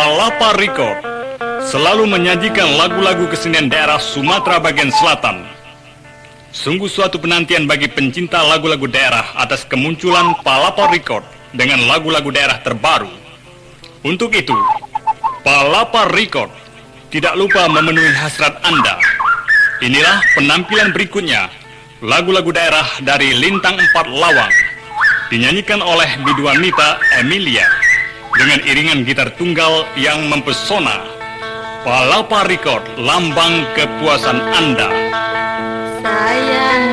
Palapa Record selalu menyajikan lagu-lagu kesenian daerah Sumatera bagian selatan. Sungguh suatu penantian bagi pencinta lagu-lagu daerah atas kemunculan Palapa Record dengan lagu-lagu daerah terbaru. Untuk itu, Palapa Record tidak lupa memenuhi hasrat Anda. Inilah penampilan berikutnya, lagu-lagu daerah dari Lintang Empat Lawang, dinyanyikan oleh Biduanita Emilia dengan iringan gitar tunggal yang mempesona. Palapa Record, lambang kepuasan Anda. Sayang